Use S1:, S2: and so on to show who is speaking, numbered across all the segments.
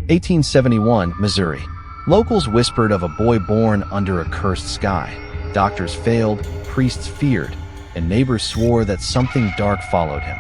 S1: 1871, Missouri. Locals whispered of a boy born under a cursed sky. Doctors failed, priests feared, and neighbors swore that something dark followed him.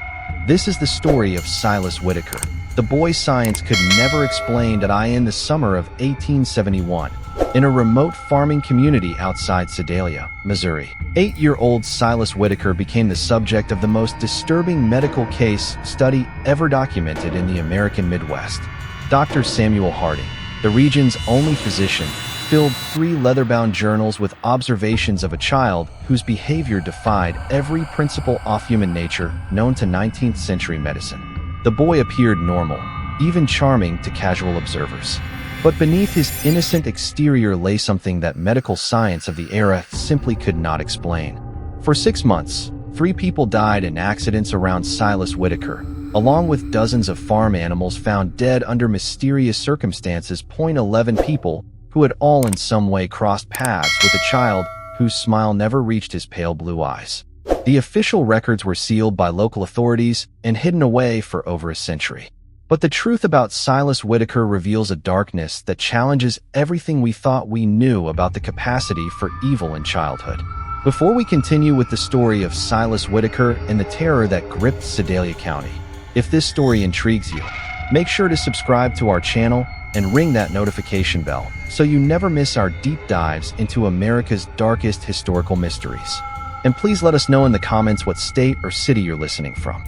S1: This is the story of Silas Whitaker, the boy science could never explain. In the summer of 1871, in a remote farming community outside Sedalia, Missouri, 8-year-old Silas Whitaker became the subject of the most disturbing medical case study ever documented in the American Midwest. Dr. Samuel Harding, the region's only physician, filled 3 leather-bound journals with observations of a child whose behavior defied every principle of human nature known to 19th century medicine. The boy appeared normal, even charming to casual observers. But beneath his innocent exterior lay something that medical science of the era simply could not explain. For 6 months, 3 people died in accidents around Silas Whitaker, along with dozens of farm animals found dead under mysterious circumstances. 11 people who had all in some way crossed paths with a child whose smile never reached his pale blue eyes. The official records were sealed by local authorities and hidden away for over a century. But the truth about Silas Whitaker reveals a darkness that challenges everything we thought we knew about the capacity for evil in childhood. Before we continue with the story of Silas Whitaker and the terror that gripped Sedalia County, if this story intrigues you, make sure to subscribe to our channel and ring that notification bell so you never miss our deep dives into America's darkest historical mysteries. And please let us know in the comments what state or city you're listening from.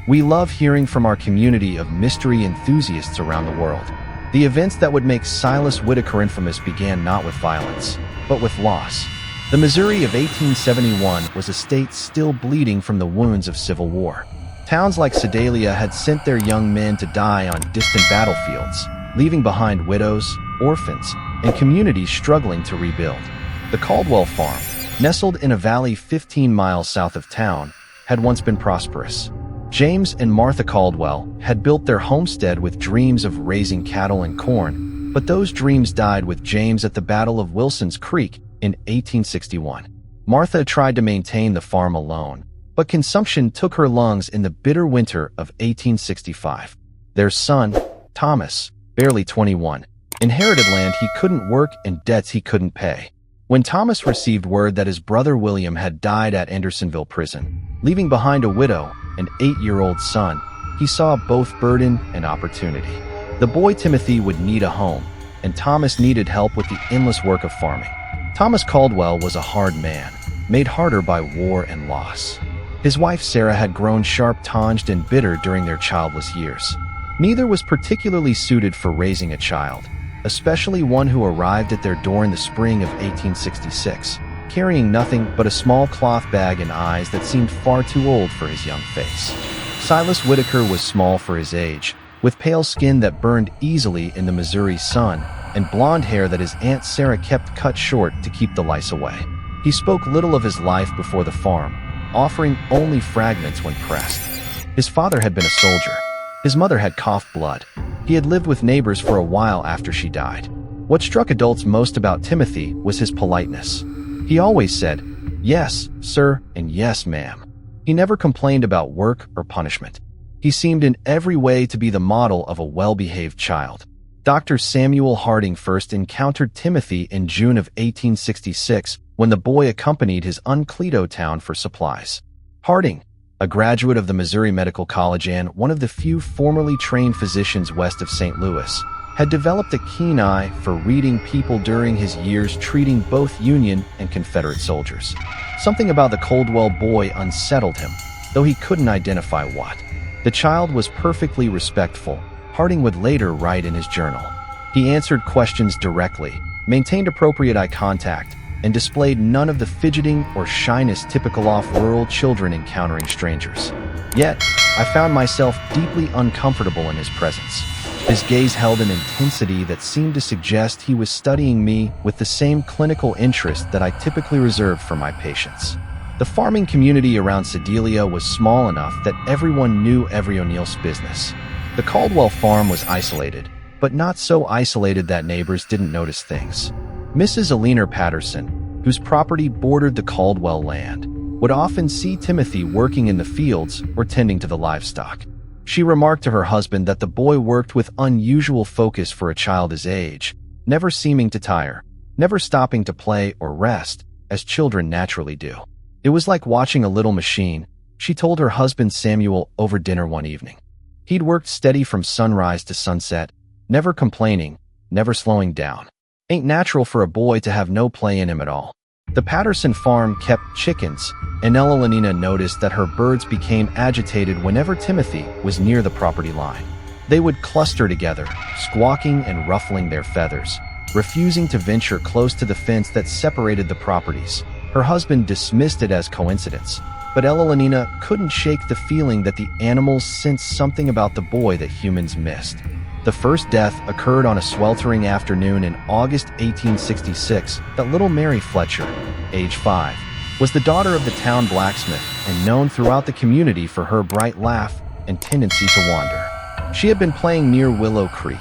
S1: We love hearing from our community of mystery enthusiasts around the world. The events that would make Silas Whitaker infamous began not with violence, but with loss. The Missouri of 1871 was a state still bleeding from the wounds of civil war. Towns like Sedalia had sent their young men to die on distant battlefields, leaving behind widows, orphans, and communities struggling to rebuild. The Caldwell farm, nestled in a valley 15 miles south of town, had once been prosperous. James and Martha Caldwell had built their homestead with dreams of raising cattle and corn, but those dreams died with James at the Battle of Wilson's Creek in 1861. Martha tried to maintain the farm alone, but consumption took her lungs in the bitter winter of 1865. Their son, Thomas, barely 21, inherited land he couldn't work and debts he couldn't pay. When Thomas received word that his brother William had died at Andersonville prison, leaving behind a widow and 8-year-old son, he saw both burden and opportunity. The boy Timothy would need a home, and Thomas needed help with the endless work of farming. Thomas Caldwell was a hard man, made harder by war and loss. His wife Sarah had grown sharp-tongued and bitter during their childless years. Neither was particularly suited for raising a child, especially one who arrived at their door in the spring of 1866, carrying nothing but a small cloth bag and eyes that seemed far too old for his young face. Silas Whitaker was small for his age, with pale skin that burned easily in the Missouri sun, and blonde hair that his Aunt Sarah kept cut short to keep the lice away. He spoke little of his life before the farm, offering only fragments when pressed. His father had been a soldier. His mother had coughed blood. He had lived with neighbors for a while after she died. What struck adults most about Timothy was his politeness. He always said, "Yes, sir," and "Yes, ma'am." He never complained about work or punishment. He seemed in every way to be the model of a well-behaved child. Dr. Samuel Harding first encountered Timothy in June of 1866 when the boy accompanied his Uncleto town for supplies. Harding, a graduate of the Missouri Medical College and one of the few formerly trained physicians west of St. Louis, had developed a keen eye for reading people during his years treating both Union and Confederate soldiers. Something about the Caldwell boy unsettled him, though he couldn't identify what. The child was perfectly respectful, Harding would later write in his journal. He answered questions directly, maintained appropriate eye contact, and displayed none of the fidgeting or shyness typical of rural children encountering strangers. Yet, I found myself deeply uncomfortable in his presence. His gaze held an intensity that seemed to suggest he was studying me with the same clinical interest that I typically reserved for my patients. The farming community around Sedalia was small enough that everyone knew every O'Neill's business. The Caldwell farm was isolated, but not so isolated that neighbors didn't notice things. Mrs. Eleanor Patterson, whose property bordered the Caldwell land, would often see Timothy working in the fields or tending to the livestock. She remarked to her husband that the boy worked with unusual focus for a child his age, never seeming to tire, never stopping to play or rest, as children naturally do. It was like watching a little machine, she told her husband Samuel over dinner one evening. He'd worked steady from sunrise to sunset, never complaining, never slowing down. Ain't natural for a boy to have no play in him at all. The Patterson farm kept chickens, and Evelina noticed that her birds became agitated whenever Timothy was near the property line. They would cluster together, squawking and ruffling their feathers, refusing to venture close to the fence that separated the properties. Her husband dismissed it as coincidence, but Evelina couldn't shake the feeling that the animals sensed something about the boy that humans missed. The first death occurred on a sweltering afternoon in August 1866 that little Mary Fletcher, age 5, was the daughter of the town blacksmith and known throughout the community for her bright laugh and tendency to wander. She had been playing near Willow Creek,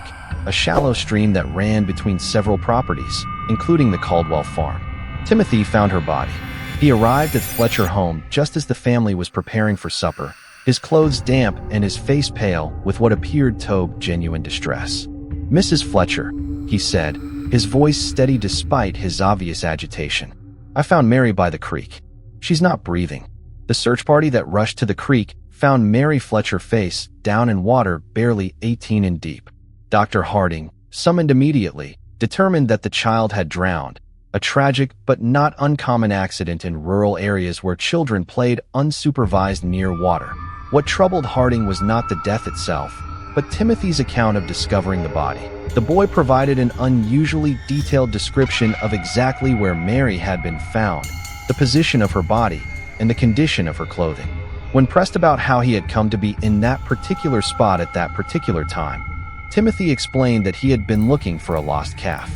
S1: a shallow stream that ran between several properties, including the Caldwell farm. Timothy found her body. He arrived at Fletcher home just as the family was preparing for supper, his clothes damp and his face pale with what appeared to genuine distress. "Mrs. Fletcher," he said, his voice steady despite his obvious agitation. "I found Mary by the creek. She's not breathing." The search party that rushed to the creek found Mary Fletcher face down in water barely 18 in deep. Dr. Harding, summoned immediately, determined that the child had drowned, a tragic but not uncommon accident in rural areas where children played unsupervised near water. What troubled Harding was not the death itself, but Timothy's account of discovering the body. The boy provided an unusually detailed description of exactly where Mary had been found, the position of her body, and the condition of her clothing. When pressed about how he had come to be in that particular spot at that particular time, Timothy explained that he had been looking for a lost calf.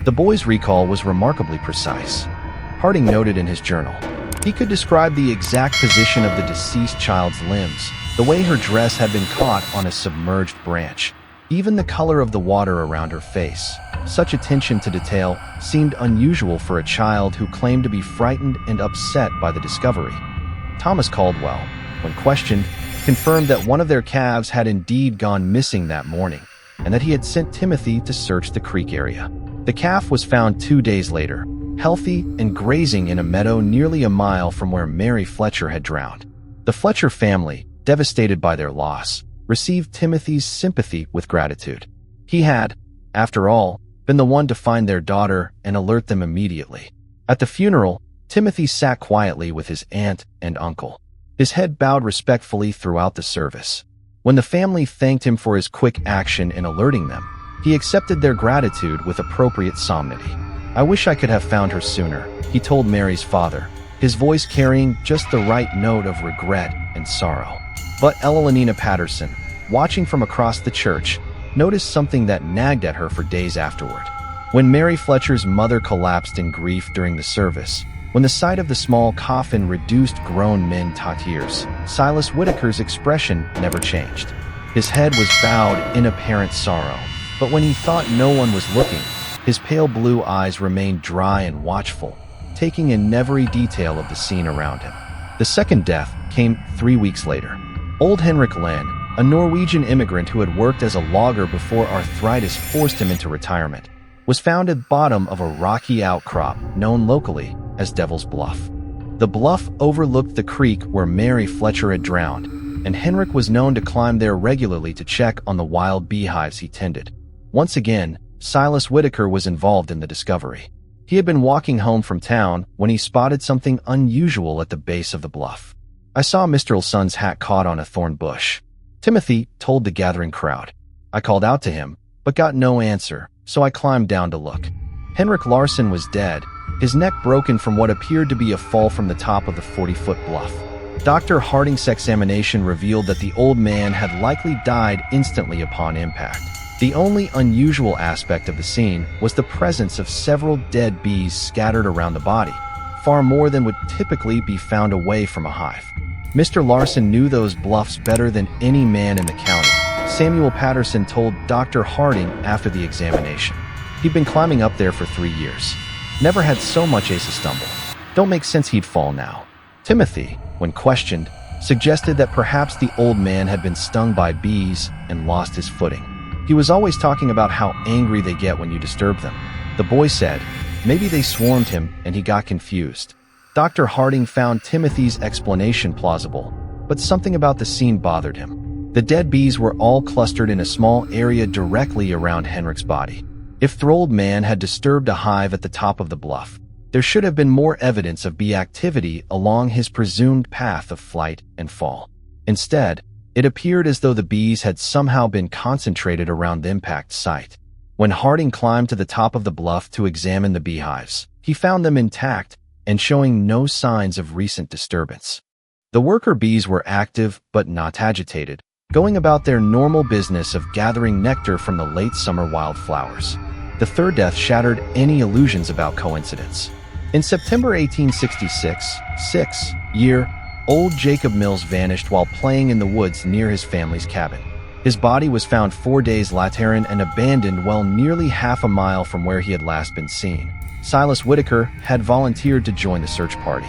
S1: The boy's recall was remarkably precise. Harding noted in his journal, he could describe the exact position of the deceased child's limbs, the way her dress had been caught on a submerged branch, even the color of the water around her face. Such attention to detail seemed unusual for a child who claimed to be frightened and upset by the discovery. Thomas Caldwell, when questioned, confirmed that one of their calves had indeed gone missing that morning, and that he had sent Timothy to search the creek area. The calf was found 2 days later, healthy and grazing in a meadow nearly a mile from where Mary Fletcher had drowned. The Fletcher family, devastated by their loss, received Timothy's sympathy with gratitude. He had, after all, been the one to find their daughter and alert them immediately. At the funeral, Timothy sat quietly with his aunt and uncle, his head bowed respectfully throughout the service. When the family thanked him for his quick action in alerting them, he accepted their gratitude with appropriate solemnity. "I wish I could have found her sooner," he told Mary's father, his voice carrying just the right note of regret and sorrow. But Evelina Patterson, watching from across the church, noticed something that nagged at her for days afterward. When Mary Fletcher's mother collapsed in grief during the service, when the sight of the small coffin reduced grown men to tears, Silas Whitaker's expression never changed. His head was bowed in apparent sorrow, but when he thought no one was looking, his pale blue eyes remained dry and watchful, taking in every detail of the scene around him. The second death came 3 weeks later. Old Henrik Len, a Norwegian immigrant who had worked as a logger before arthritis forced him into retirement, was found at the bottom of a rocky outcrop known locally as Devil's Bluff. The bluff overlooked the creek where Mary Fletcher had drowned, and Henrik was known to climb there regularly to check on the wild beehives he tended. Once again, Silas Whitaker was involved in the discovery. He had been walking home from town when he spotted something unusual at the base of the bluff. "I saw Mr. Olson's hat caught on a thorn bush," Timothy told the gathering crowd. "I called out to him, but got no answer, so I climbed down to look. Henrik Larsson was dead, his neck broken from what appeared to be a fall from the top of the 40-foot bluff. Dr. Harding's examination revealed that the old man had likely died instantly upon impact. The only unusual aspect of the scene was the presence of several dead bees scattered around the body, far more than would typically be found away from a hive. Mr. Larsson knew those bluffs better than any man in the county, Samuel Patterson told Dr. Harding after the examination. He'd been climbing up there for 3 years. Never had so much as a stumble. Don't make sense he'd fall now. Timothy, when questioned, suggested that perhaps the old man had been stung by bees and lost his footing. He was always talking about how angry they get when you disturb them. The boy said, maybe they swarmed him and he got confused. Dr. Harding found Timothy's explanation plausible, but something about the scene bothered him. The dead bees were all clustered in a small area directly around Henrik's body. If the old man had disturbed a hive at the top of the bluff, there should have been more evidence of bee activity along his presumed path of flight and fall. Instead, it appeared as though the bees had somehow been concentrated around the impact site. When Harding climbed to the top of the bluff to examine the beehives, he found them intact and showing no signs of recent disturbance. The worker bees were active but not agitated, going about their normal business of gathering nectar from the late summer wildflowers. The third death shattered any illusions about coincidence. In September 1866, old Jacob Mills vanished while playing in the woods near his family's cabin. His body was found 4 days later and abandoned well nearly half a mile from where he had last been seen. Silas Whitaker had volunteered to join the search party.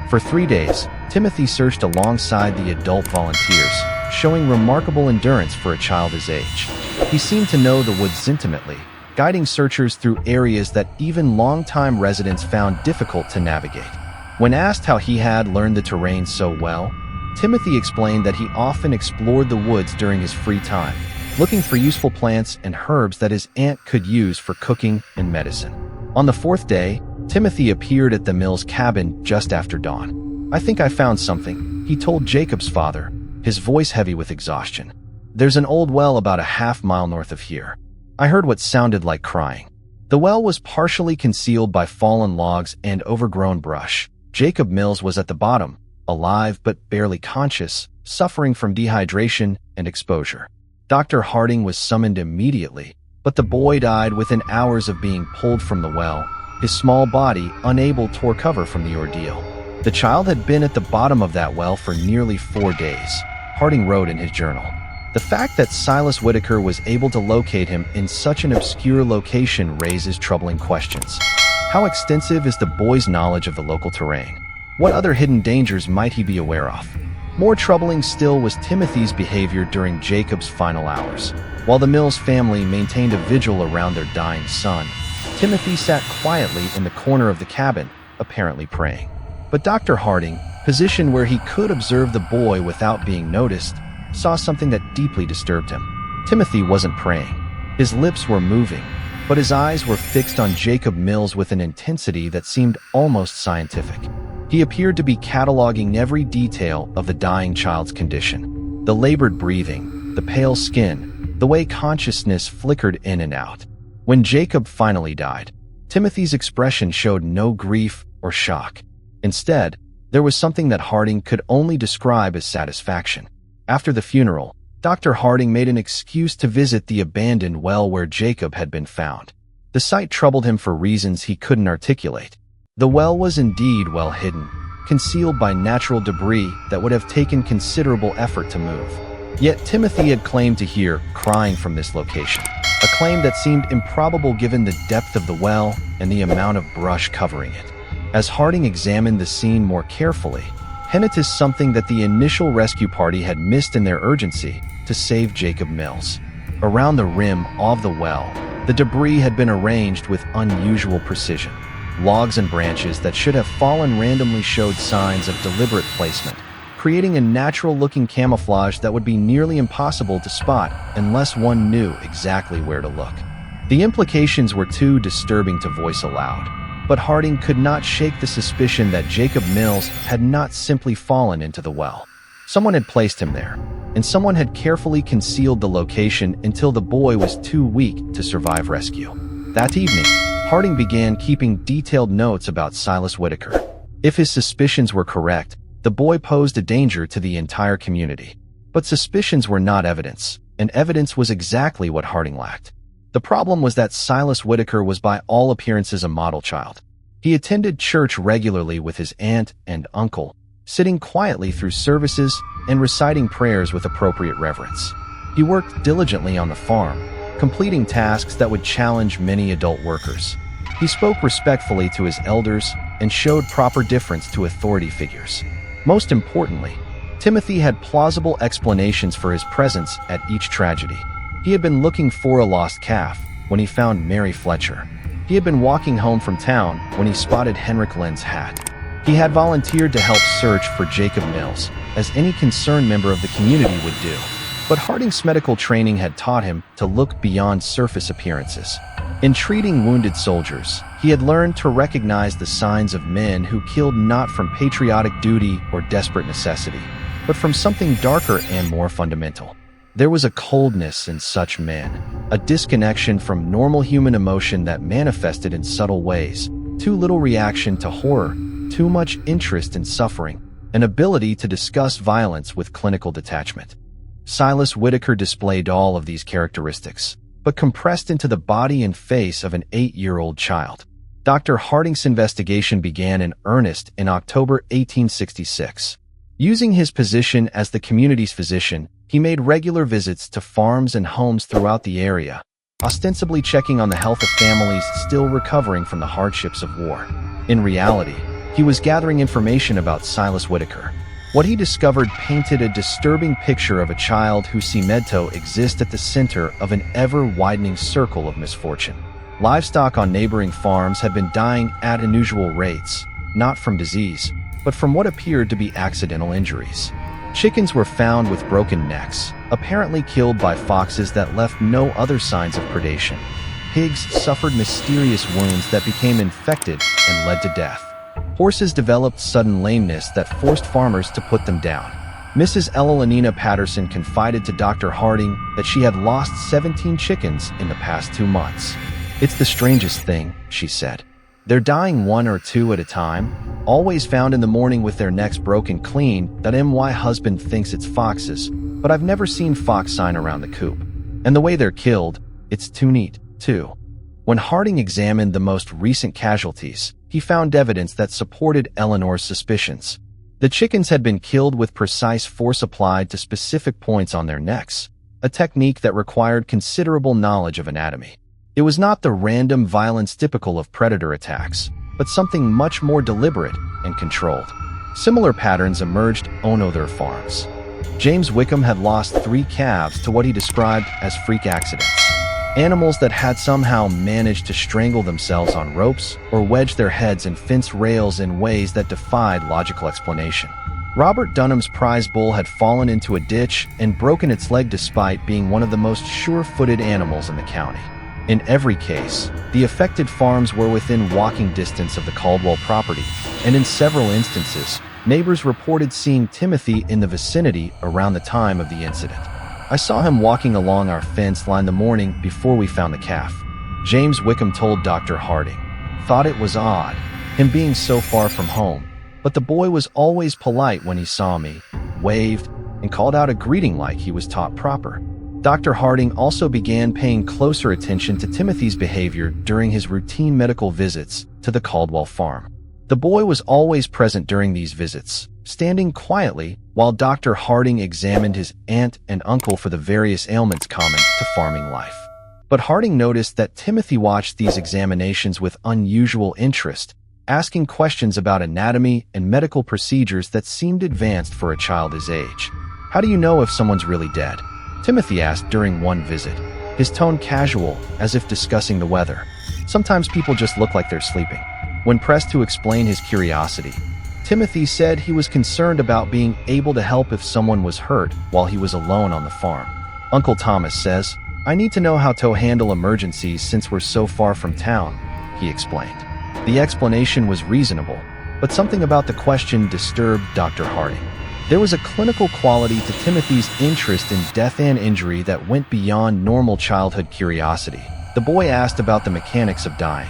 S1: For 3 days, Timothy searched alongside the adult volunteers, showing remarkable endurance for a child his age. He seemed to know the woods intimately, guiding searchers through areas that even longtime residents found difficult to navigate. When asked how he had learned the terrain so well, Timothy explained that he often explored the woods during his free time, looking for useful plants and herbs that his aunt could use for cooking and medicine. On the 4th day, Timothy appeared at the Mills cabin just after dawn. "I think I found something," he told Jacob's father, his voice heavy with exhaustion. "There's an old well about a half-mile north of here. I heard what sounded like crying." The well was partially concealed by fallen logs and overgrown brush. Jacob Mills was at the bottom, alive but barely conscious, suffering from dehydration and exposure. Dr. Harding was summoned immediately, but the boy died within hours of being pulled from the well, his small body unable to recover from the ordeal. The child had been at the bottom of that well for nearly 4 days, Harding wrote in his journal. The fact that Silas Whitaker was able to locate him in such an obscure location raises troubling questions. How extensive is the boy's knowledge of the local terrain? What other hidden dangers might he be aware of? More troubling still was Timothy's behavior during Jacob's final hours. While the Mills family maintained a vigil around their dying son, Timothy sat quietly in the corner of the cabin, apparently praying. But Dr. Harding, positioned where he could observe the boy without being noticed, saw something that deeply disturbed him. Timothy wasn't praying. His lips were moving, but his eyes were fixed on Jacob Mills with an intensity that seemed almost scientific. He appeared to be cataloging every detail of the dying child's condition. The labored breathing, the pale skin, the way consciousness flickered in and out. When Jacob finally died, Timothy's expression showed no grief or shock. Instead, there was something that Harding could only describe as satisfaction. After the funeral, Dr. Harding made an excuse to visit the abandoned well where Jacob had been found. The site troubled him for reasons he couldn't articulate. The well was indeed well hidden, concealed by natural debris that would have taken considerable effort to move. Yet Timothy had claimed to hear crying from this location, a claim that seemed improbable given the depth of the well and the amount of brush covering it. As Harding examined the scene more carefully, he noticed something that the initial rescue party had missed in their urgency to save Jacob Mills. Around the rim of the well, the debris had been arranged with unusual precision. Logs and branches that should have fallen randomly showed signs of deliberate placement, creating a natural-looking camouflage that would be nearly impossible to spot unless one knew exactly where to look. The implications were too disturbing to voice aloud, but Harding could not shake the suspicion that Jacob Mills had not simply fallen into the well. Someone had placed him there, and someone had carefully concealed the location until the boy was too weak to survive rescue. That evening, Harding began keeping detailed notes about Silas Whitaker. If his suspicions were correct, the boy posed a danger to the entire community. But suspicions were not evidence, and evidence was exactly what Harding lacked. The problem was that Silas Whitaker was by all appearances a model child. He attended church regularly with his aunt and uncle, sitting quietly through services and reciting prayers with appropriate reverence. He worked diligently on the farm, completing tasks that would challenge many adult workers. He spoke respectfully to his elders and showed proper deference to authority figures. Most importantly, Timothy had plausible explanations for his presence at each tragedy. He had been looking for a lost calf when he found Mary Fletcher. He had been walking home from town when he spotted Henrik Lind's hat. He had volunteered to help search for Jacob Mills, as any concerned member of the community would do. But Harding's medical training had taught him to look beyond surface appearances. In treating wounded soldiers, he had learned to recognize the signs of men who killed not from patriotic duty or desperate necessity, but from something darker and more fundamental. There was a coldness in such men, a disconnection from normal human emotion that manifested in subtle ways, too little reaction to horror, too much interest in suffering, an ability to discuss violence with clinical detachment. Silas Whitaker displayed all of these characteristics, but compressed into the body and face of an 8-year-old child. Dr. Harding's investigation began in earnest in October 1866. Using his position as the community's physician, he made regular visits to farms and homes throughout the area, ostensibly checking on the health of families still recovering from the hardships of war. In reality, he was gathering information about Silas Whitaker. What he discovered painted a disturbing picture of a child who seemed to exist at the center of an ever-widening circle of misfortune. Livestock on neighboring farms had been dying at unusual rates, not from disease, but from what appeared to be accidental injuries. Chickens were found with broken necks, apparently killed by foxes that left no other signs of predation. Pigs suffered mysterious wounds that became infected and led to death. Horses developed sudden lameness that forced farmers to put them down. Mrs. Elenina Patterson confided to Dr. Harding that she had lost 17 chickens in the past 2 months. "It's the strangest thing," she said. "They're dying 1 or 2 at a time, always found in the morning with their necks broken clean. That my husband thinks it's foxes, but I've never seen fox sign around the coop. And the way they're killed, it's too neat, too." When Harding examined the most recent casualties, he found evidence that supported Eleanor's suspicions. The chickens had been killed with precise force applied to specific points on their necks, a technique that required considerable knowledge of anatomy. It was not the random violence typical of predator attacks, but something much more deliberate and controlled. Similar patterns emerged on other farms. James Wickham had lost 3 calves to what he described as freak accidents. Animals that had somehow managed to strangle themselves on ropes or wedge their heads in fence rails in ways that defied logical explanation. Robert Dunham's prize bull had fallen into a ditch and broken its leg despite being one of the most sure-footed animals in the county. In every case, the affected farms were within walking distance of the Caldwell property, and in several instances, neighbors reported seeing Timothy in the vicinity around the time of the incident. "I saw him walking along our fence line the morning before we found the calf," James Wickham told Dr. Harding. "Thought it was odd, him being so far from home, but the boy was always polite when he saw me, waved, and called out a greeting like he was taught proper." Dr. Harding also began paying closer attention to Timothy's behavior during his routine medical visits to the Caldwell farm. The boy was always present during these visits, standing quietly while Dr. Harding examined his aunt and uncle for the various ailments common to farming life. But Harding noticed that Timothy watched these examinations with unusual interest, asking questions about anatomy and medical procedures that seemed advanced for a child his age. "How do you know if someone's really dead?" Timothy asked during one visit, his tone casual, as if discussing the weather. "Sometimes people just look like they're sleeping." When pressed to explain his curiosity, Timothy said he was concerned about being able to help if someone was hurt while he was alone on the farm. "Uncle Thomas says, I need to know how to handle emergencies since we're so far from town," he explained. The explanation was reasonable, but something about the question disturbed Dr. Harding. There was a clinical quality to Timothy's interest in death and injury that went beyond normal childhood curiosity. The boy asked about the mechanics of dying,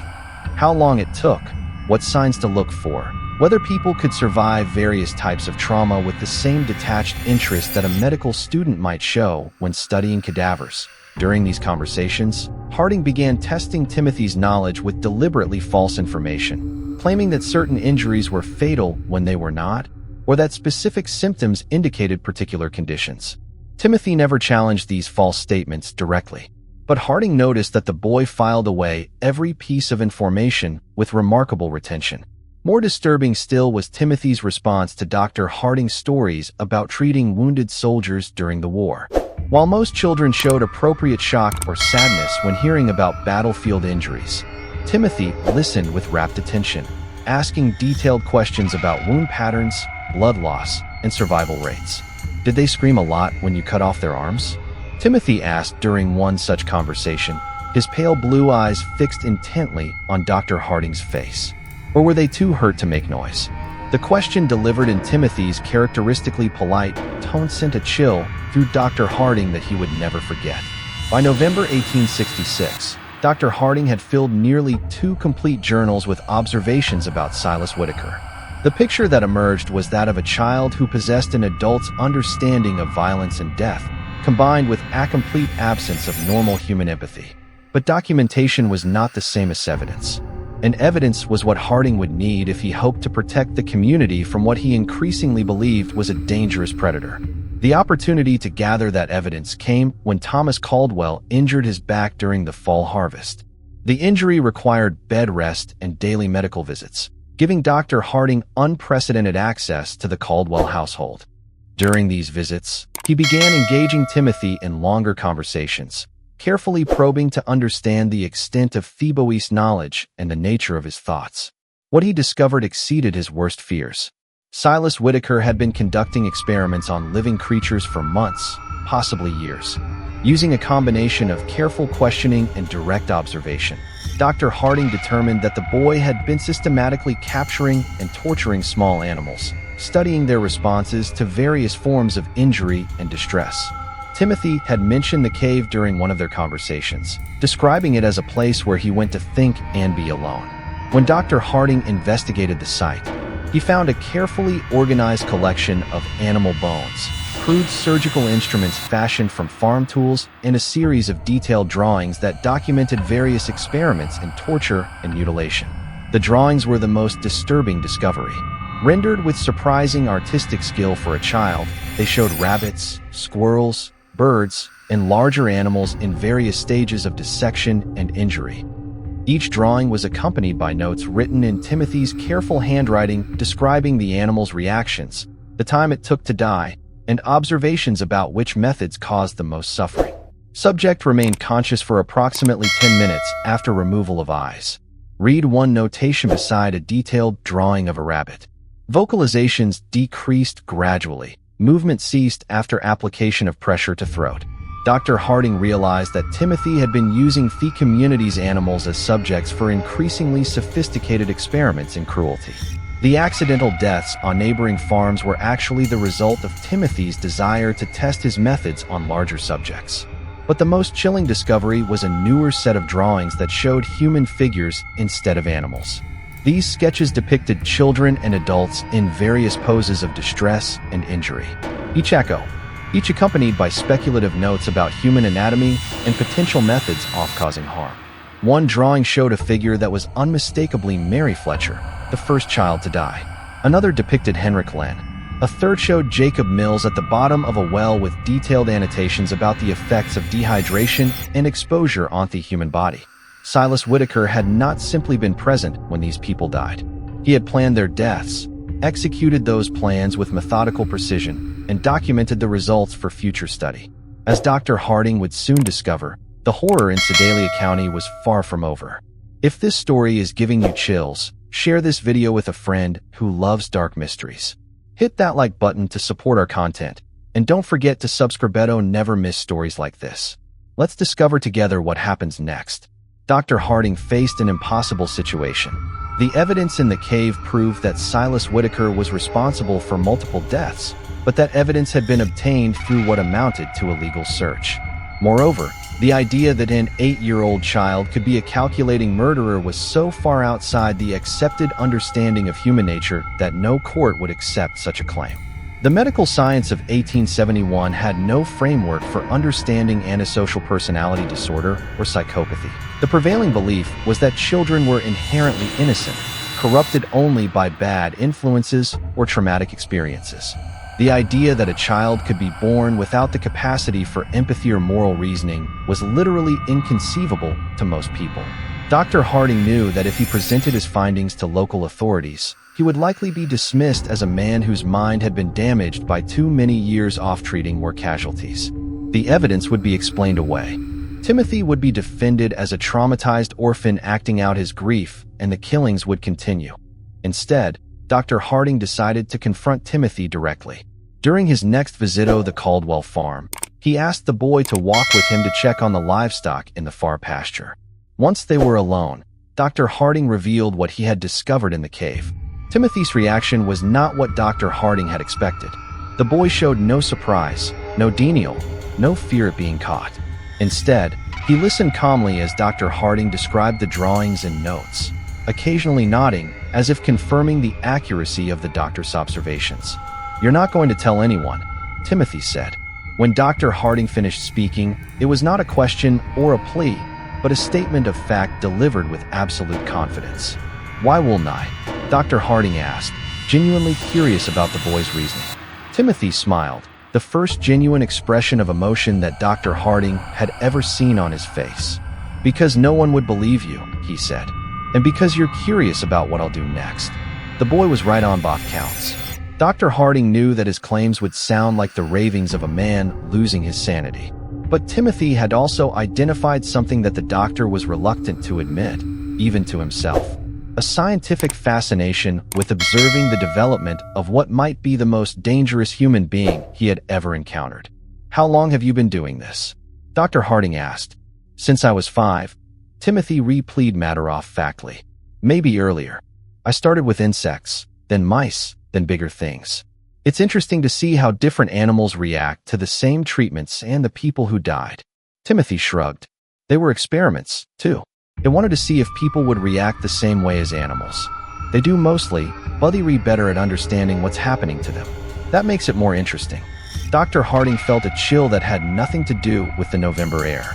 S1: how long it took, what signs to look for, whether people could survive various types of trauma with the same detached interest that a medical student might show when studying cadavers. During these conversations, Harding began testing Timothy's knowledge with deliberately false information, claiming that certain injuries were fatal when they were not, or that specific symptoms indicated particular conditions. Timothy never challenged these false statements directly, but Harding noticed that the boy filed away every piece of information with remarkable retention. More disturbing still was Timothy's response to Dr. Harding's stories about treating wounded soldiers during the war. While most children showed appropriate shock or sadness when hearing about battlefield injuries, Timothy listened with rapt attention, asking detailed questions about wound patterns, blood loss, and survival rates. "Did they scream a lot when you cut off their arms?" Timothy asked during one such conversation, his pale blue eyes fixed intently on Dr. Harding's face. Or were they too hurt to make noise? The question delivered in Timothy's characteristically polite tone sent a chill through Dr. Harding that he would never forget. By November 1866, Dr. Harding had filled nearly 2 complete journals with observations about Silas Whitaker. The picture that emerged was that of a child who possessed an adult's understanding of violence and death, combined with a complete absence of normal human empathy. But documentation was not the same as evidence. And evidence was what Harding would need if he hoped to protect the community from what he increasingly believed was a dangerous predator. The opportunity to gather that evidence came when Thomas Caldwell injured his back during the fall harvest. The injury required bed rest and daily medical visits, giving Dr. Harding unprecedented access to the Caldwell household. During these visits, he began engaging Timothy in longer conversations, carefully probing to understand the extent of Phoebe's knowledge and the nature of his thoughts. What he discovered exceeded his worst fears. Silas Whitaker had been conducting experiments on living creatures for months, possibly years. Using a combination of careful questioning and direct observation, Dr. Harding determined that the boy had been systematically capturing and torturing small animals, studying their responses to various forms of injury and distress. Timothy had mentioned the cave during one of their conversations, describing it as a place where he went to think and be alone. When Dr. Harding investigated the site, he found a carefully organized collection of animal bones, crude surgical instruments fashioned from farm tools, and a series of detailed drawings that documented various experiments in torture and mutilation. The drawings were the most disturbing discovery. Rendered with surprising artistic skill for a child, they showed rabbits, squirrels, birds, and larger animals in various stages of dissection and injury. Each drawing was accompanied by notes written in Timothy's careful handwriting describing the animal's reactions, the time it took to die, and observations about which methods caused the most suffering. Subject remained conscious for approximately 10 minutes after removal of eyes. Read one notation beside a detailed drawing of a rabbit. Vocalizations decreased gradually. Movement ceased after application of pressure to throat. Dr. Harding realized that Timothy had been using Phi community's animals as subjects for increasingly sophisticated experiments in cruelty. The accidental deaths on neighboring farms were actually the result of Timothy's desire to test his methods on larger subjects. But the most chilling discovery was a newer set of drawings that showed human figures instead of animals. These sketches depicted children and adults in various poses of distress and injury, each accompanied by speculative notes about human anatomy and potential methods of causing harm. One drawing showed a figure that was unmistakably Mary Fletcher, the first child to die. Another depicted Henrik Len. A third showed Jacob Mills at the bottom of a well with detailed annotations about the effects of dehydration and exposure on the human body. Silas Whitaker had not simply been present when these people died. He had planned their deaths, executed those plans with methodical precision, and documented the results for future study. As Dr. Harding would soon discover, the horror in Sedalia County was far from over. If this story is giving you chills, share this video with a friend who loves dark mysteries. Hit that like button to support our content, and don't forget to subscribe to never miss stories like this. Let's discover together what happens next. Dr. Harding faced an impossible situation. The evidence in the cave proved that Silas Whitaker was responsible for multiple deaths, but that evidence had been obtained through what amounted to a legal search. Moreover, the idea that an 8-year-old child could be a calculating murderer was so far outside the accepted understanding of human nature that no court would accept such a claim. The medical science of 1871 had no framework for understanding antisocial personality disorder or psychopathy. The prevailing belief was that children were inherently innocent, corrupted only by bad influences or traumatic experiences. The idea that a child could be born without the capacity for empathy or moral reasoning was literally inconceivable to most people. Dr. Harding knew that if he presented his findings to local authorities, he would likely be dismissed as a man whose mind had been damaged by too many years off treating war casualties. The evidence would be explained away. Timothy would be defended as a traumatized orphan acting out his grief, and the killings would continue. Instead, Dr. Harding decided to confront Timothy directly. During his next visit to the Caldwell farm, he asked the boy to walk with him to check on the livestock in the far pasture. Once they were alone, Dr. Harding revealed what he had discovered in the cave. Timothy's reaction was not what Dr. Harding had expected. The boy showed no surprise, no denial, no fear at being caught. Instead, he listened calmly as Dr. Harding described the drawings and notes, occasionally nodding as if confirming the accuracy of the doctor's observations. "You're not going to tell anyone," Timothy said. When Dr. Harding finished speaking, it was not a question or a plea, but a statement of fact delivered with absolute confidence. "Why wouldn't I?" Dr. Harding asked, genuinely curious about the boy's reasoning. Timothy smiled, the first genuine expression of emotion that Dr. Harding had ever seen on his face. "Because no one would believe you," he said. "And because you're curious about what I'll do next." The boy was right on both counts. Dr. Harding knew that his claims would sound like the ravings of a man losing his sanity. But Timothy had also identified something that the doctor was reluctant to admit, even to himself. A scientific fascination with observing the development of what might be the most dangerous human being he had ever encountered. "How long have you been doing this?" Dr. Harding asked. "Since I was 5. Timothy replied matter-of-factly. "Maybe earlier. I started with insects, then mice, then bigger things. It's interesting to see how different animals react to the same treatments and the people who died." Timothy shrugged. "They were experiments, too. I wanted to see if people would react the same way as animals. They do mostly, but they're better at understanding what's happening to them. That makes it more interesting." Dr. Harding felt a chill that had nothing to do with the November air.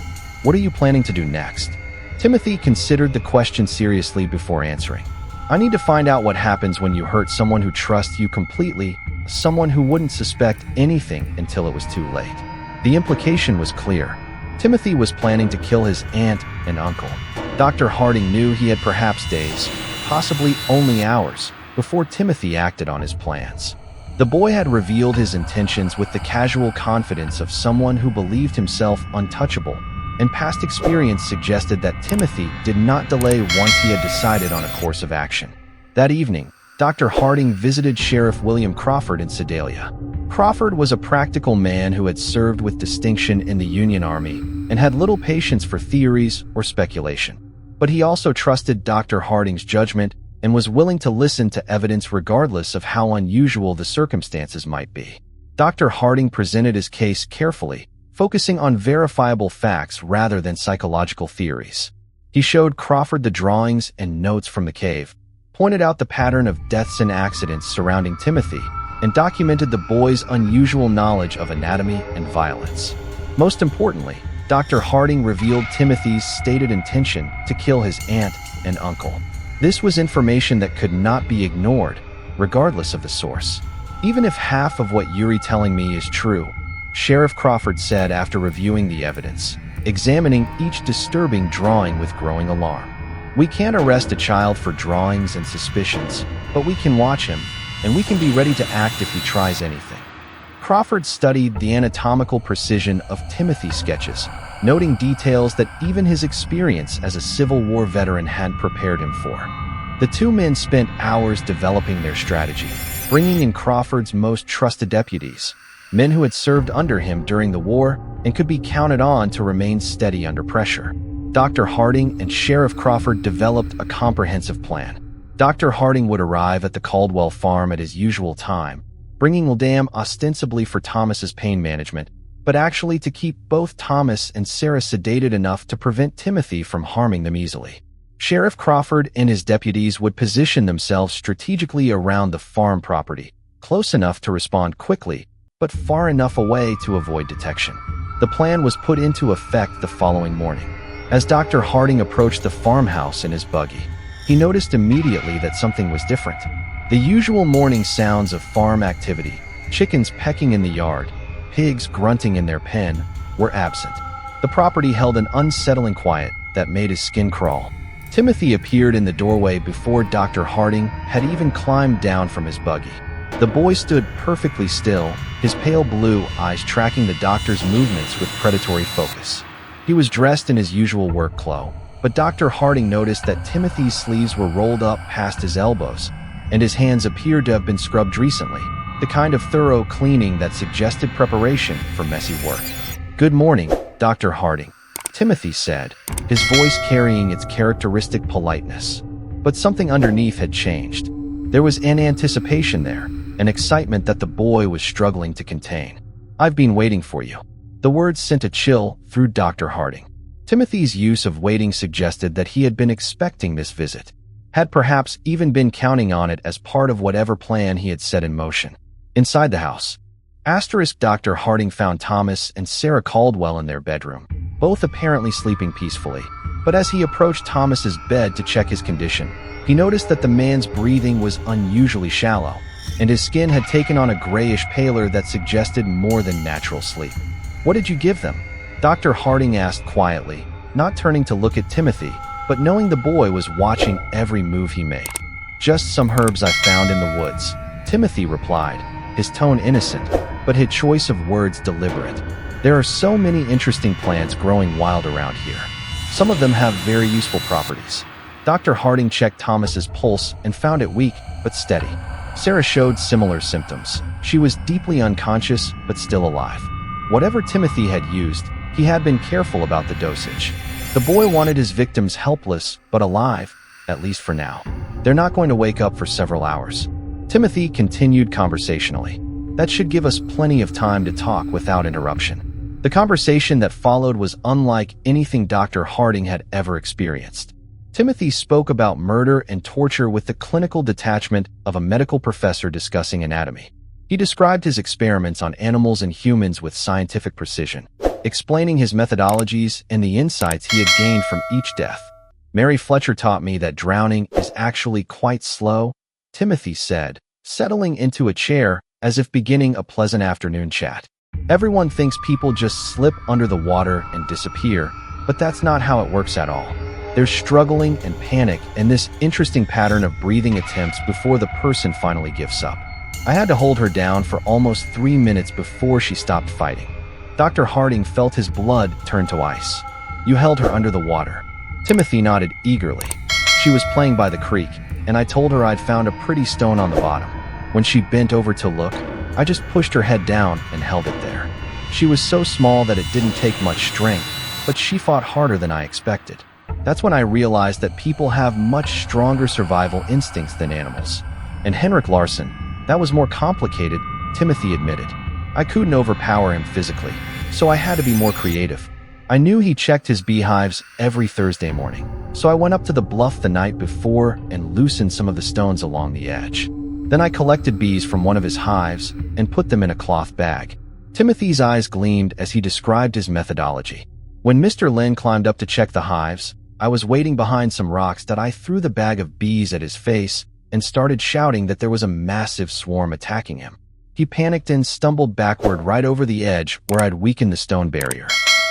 S1: "What are you planning to do next?" Timothy considered the question seriously before answering. "I need to find out what happens when you hurt someone who trusts you completely, someone who wouldn't suspect anything until it was too late." The implication was clear. Timothy was planning to kill his aunt and uncle. Dr. Harding knew he had perhaps days, possibly only hours, before Timothy acted on his plans. The boy had revealed his intentions with the casual confidence of someone who believed himself untouchable, and past experience suggested that Timothy did not delay once he had decided on a course of action. That evening, Dr. Harding visited Sheriff William Crawford in Sedalia. Crawford was a practical man who had served with distinction in the Union Army and had little patience for theories or speculation. But he also trusted Dr. Harding's judgment and was willing to listen to evidence regardless of how unusual the circumstances might be. Dr. Harding presented his case carefully, focusing on verifiable facts rather than psychological theories. He showed Crawford the drawings and notes from the cave, pointed out the pattern of deaths and accidents surrounding Timothy, and documented the boy's unusual knowledge of anatomy and violence. Most importantly, Dr. Harding revealed Timothy's stated intention to kill his aunt and uncle. This was information that could not be ignored, regardless of the source. "Even if half of what you're telling me is true," Sheriff Crawford said after reviewing the evidence, examining each disturbing drawing with growing alarm. "We can't arrest a child for drawings and suspicions, but we can watch him, and we can be ready to act if he tries anything." Crawford studied the anatomical precision of Timothy's sketches, noting details that even his experience as a Civil War veteran had prepared him for. The two men spent hours developing their strategy, bringing in Crawford's most trusted deputies, men who had served under him during the war and could be counted on to remain steady under pressure. Dr. Harding and Sheriff Crawford developed a comprehensive plan. Dr. Harding would arrive at the Caldwell farm at his usual time, bringing Ladam ostensibly for Thomas's pain management, but actually to keep both Thomas and Sarah sedated enough to prevent Timothy from harming them easily. Sheriff Crawford and his deputies would position themselves strategically around the farm property, close enough to respond quickly, but far enough away to avoid detection. The plan was put into effect the following morning. As Dr. Harding approached the farmhouse in his buggy, he noticed immediately that something was different. The usual morning sounds of farm activity, chickens pecking in the yard, pigs grunting in their pen, were absent. The property held an unsettling quiet that made his skin crawl. Timothy appeared in the doorway before Dr. Harding had even climbed down from his buggy. The boy stood perfectly still, his pale blue eyes tracking the doctor's movements with predatory focus. He was dressed in his usual work clothes, but Dr. Harding noticed that Timothy's sleeves were rolled up past his elbows, and his hands appeared to have been scrubbed recently, the kind of thorough cleaning that suggested preparation for messy work. "Good morning, Dr. Harding," Timothy said, his voice carrying its characteristic politeness. But something underneath had changed. There was an anticipation there, an excitement that the boy was struggling to contain. "I've been waiting for you." The words sent a chill through Dr. Harding. Timothy's use of waiting suggested that he had been expecting this visit, had perhaps even been counting on it as part of whatever plan he had set in motion. Inside the house, Dr. Harding found Thomas and Sarah Caldwell in their bedroom, both apparently sleeping peacefully. But as he approached Thomas's bed to check his condition, he noticed that the man's breathing was unusually shallow, and his skin had taken on a grayish pallor that suggested more than natural sleep. "What did you give them?" Dr. Harding asked quietly, not turning to look at Timothy, but knowing the boy was watching every move he made. "Just some herbs I found in the woods," Timothy replied, his tone innocent, but his choice of words deliberate. "There are so many interesting plants growing wild around here. Some of them have very useful properties." Dr. Harding checked Thomas's pulse and found it weak, but steady. Sarah showed similar symptoms. She was deeply unconscious, but still alive. Whatever Timothy had used, he had been careful about the dosage. The boy wanted his victims helpless, but alive, at least for now. "They're not going to wake up for several hours," Timothy continued conversationally. "That should give us plenty of time to talk without interruption." The conversation that followed was unlike anything Dr. Harding had ever experienced. Timothy spoke about murder and torture with the clinical detachment of a medical professor discussing anatomy. He described his experiments on animals and humans with scientific precision, explaining his methodologies and the insights he had gained from each death. "Mary Fletcher taught me that drowning is actually quite slow," Timothy said, settling into a chair as if beginning a pleasant afternoon chat. "Everyone thinks people just slip under the water and disappear, but that's not how it works at all. There's struggling and panic and this interesting pattern of breathing attempts before the person finally gives up. I had to hold her down for almost 3 minutes before she stopped fighting." Dr. Harding felt his blood turn to ice. "You held her under the water?" Timothy nodded eagerly. "She was playing by the creek, and I told her I'd found a pretty stone on the bottom. When she bent over to look, I just pushed her head down and held it there. She was so small that it didn't take much strength, but she fought harder than I expected. That's when I realized that people have much stronger survival instincts than animals. And Henrik Larsson, that was more complicated," Timothy admitted. "I couldn't overpower him physically, so I had to be more creative. I knew he checked his beehives every Thursday morning, so I went up to the bluff the night before and loosened some of the stones along the edge. Then I collected bees from one of his hives and put them in a cloth bag." Timothy's eyes gleamed as he described his methodology. "When Mr. Lin climbed up to check the hives, I was waiting behind some rocks that I threw the bag of bees at his face and started shouting that there was a massive swarm attacking him. He panicked and stumbled backward right over the edge where I'd weakened the stone barrier.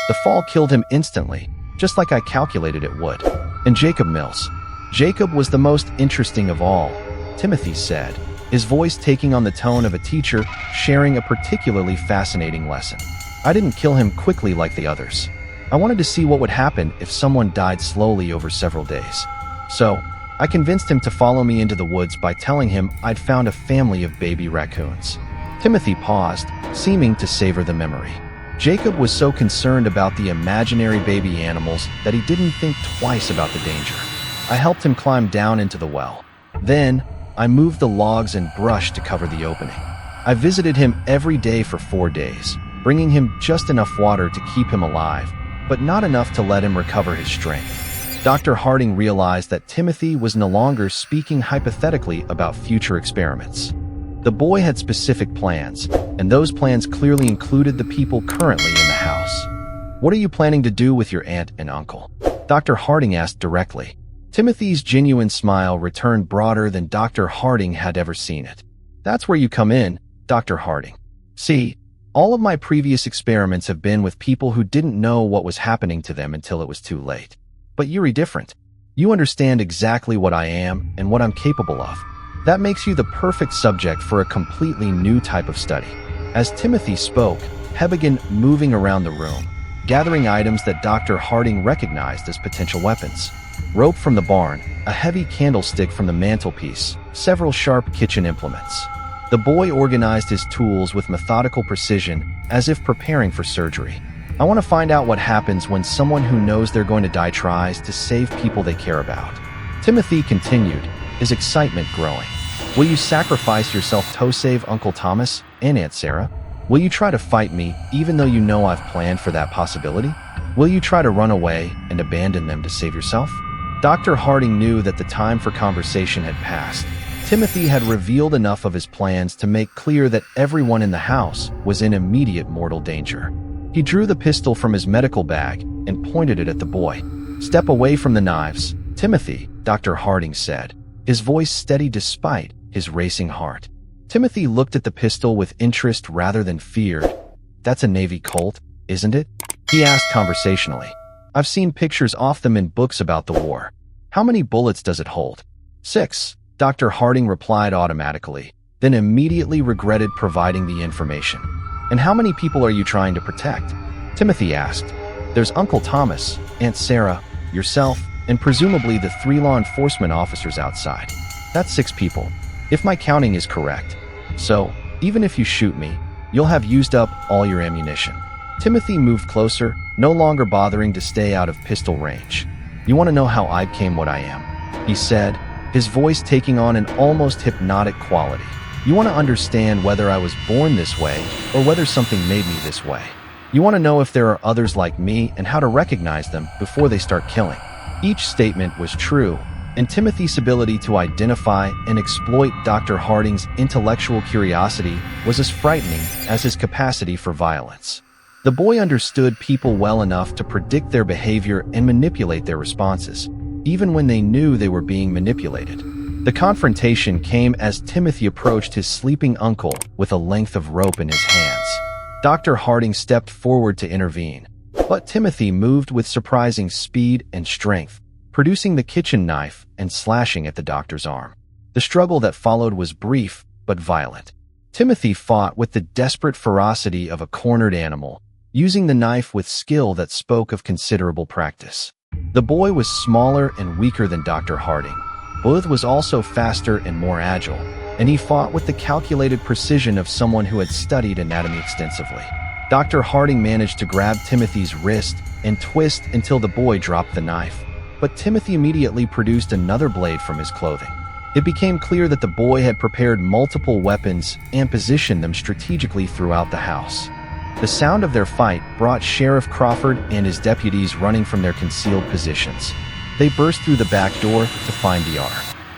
S1: The fall killed him instantly, just like I calculated it would." "And Jacob Mills?" "Jacob was the most interesting of all," Timothy said, his voice taking on the tone of a teacher sharing a particularly fascinating lesson. "I didn't kill him quickly like the others. I wanted to see what would happen if someone died slowly over several days. So, I convinced him to follow me into the woods by telling him I'd found a family of baby raccoons." Timothy paused, seeming to savor the memory. Jacob was so concerned about the imaginary baby animals that he didn't think twice about the danger. "I helped him climb down into the well. Then, I moved the logs and brush to cover the opening. I visited him every day for 4 days, bringing him just enough water to keep him alive, but not enough to let him recover his strength." Dr. Harding realized that Timothy was no longer speaking hypothetically about future experiments. The boy had specific plans, and those plans clearly included the people currently in the house. "What are you planning to do with your aunt and uncle?" Dr. Harding asked directly. Timothy's genuine smile returned broader than Dr. Harding had ever seen it. "That's where you come in, Dr. Harding. See, all of my previous experiments have been with people who didn't know what was happening to them until it was too late. But you're different. You understand exactly what I am and what I'm capable of. That makes you the perfect subject for a completely new type of study." As Timothy spoke, He began moving around the room, gathering items that Dr. Harding recognized as potential weapons. Rope from the barn, a heavy candlestick from the mantelpiece, several sharp kitchen implements. The boy organized his tools with methodical precision, as if preparing for surgery. "I want to find out what happens when someone who knows they're going to die tries to save people they care about." Timothy continued, his excitement growing. "Will you sacrifice yourself to save Uncle Thomas and Aunt Sarah? Will you try to fight me even though you know I've planned for that possibility? Will you try to run away and abandon them to save yourself?" Dr. Harding knew that the time for conversation had passed. Timothy had revealed enough of his plans to make clear that everyone in the house was in immediate mortal danger. He drew the pistol from his medical bag and pointed it at the boy. "Step away from the knives, Timothy," Dr. Harding said, his voice steady despite his racing heart. Timothy looked at the pistol with interest rather than fear. "That's a Navy Colt, isn't it?" he asked conversationally. "I've seen pictures of them in books about the war. How many bullets does it hold?" "6, Dr. Harding replied automatically, then immediately regretted providing the information. "And how many people are you trying to protect?" Timothy asked. "There's Uncle Thomas, Aunt Sarah, yourself, and presumably the 3 law enforcement officers outside. That's 6 people, if my counting is correct. So, even if you shoot me, you'll have used up all your ammunition." Timothy moved closer, no longer bothering to stay out of pistol range. "You want to know how I became what I am?" he said, his voice taking on an almost hypnotic quality. "You want to understand whether I was born this way or whether something made me this way. You want to know if there are others like me and how to recognize them before they start killing." Each statement was true, and Timothy's ability to identify and exploit Dr. Harding's intellectual curiosity was as frightening as his capacity for violence. The boy understood people well enough to predict their behavior and manipulate their responses, even when they knew they were being manipulated. The confrontation came as Timothy approached his sleeping uncle with a length of rope in his hands. Dr. Harding stepped forward to intervene, but Timothy moved with surprising speed and strength, producing the kitchen knife and slashing at the doctor's arm. The struggle that followed was brief but violent. Timothy fought with the desperate ferocity of a cornered animal, using the knife with skill that spoke of considerable practice. The boy was smaller and weaker than Dr. Harding. Both was also faster and more agile, and he fought with the calculated precision of someone who had studied anatomy extensively. Dr. Harding managed to grab Timothy's wrist and twist until the boy dropped the knife, but Timothy immediately produced another blade from his clothing. It became clear that the boy had prepared multiple weapons and positioned them strategically throughout the house. The sound of their fight brought Sheriff Crawford and his deputies running from their concealed positions. They burst through the back door to find Dr.